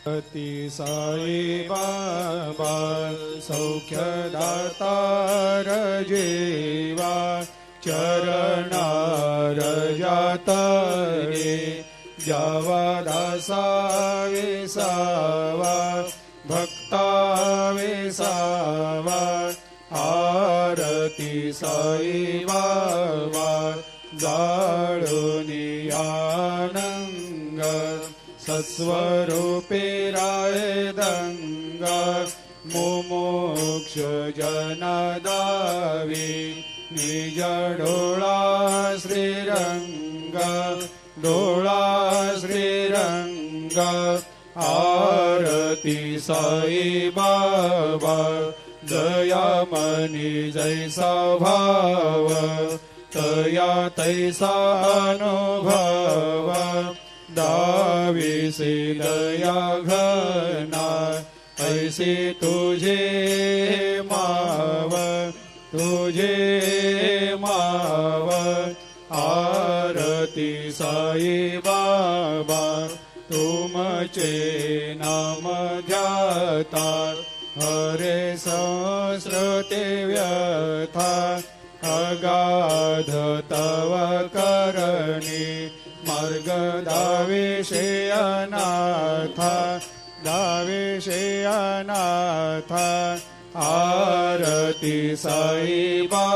साई बाबा सौख्यदातार जेवा चरणार जातरे जावा दासा विसावा भक्ता विसावा आरती साई बाबा जाळुनी आनंग सत्स्वरूपे राय दंग मुमुक्ष जनदावी निज डोळा श्रीरंग डोळा श्रीरंग आरती साई बाबा जया मनी जैसा भाव तया तैसा अनुभव दाविसे दया घना ऐसे तुझे माव आरती साई बाबा तुमचे नाम ध्याता हरे संस्कृते व्यथा अगाध तव करणी मार्ग दाविषे अनाथा आरती साई बाबा।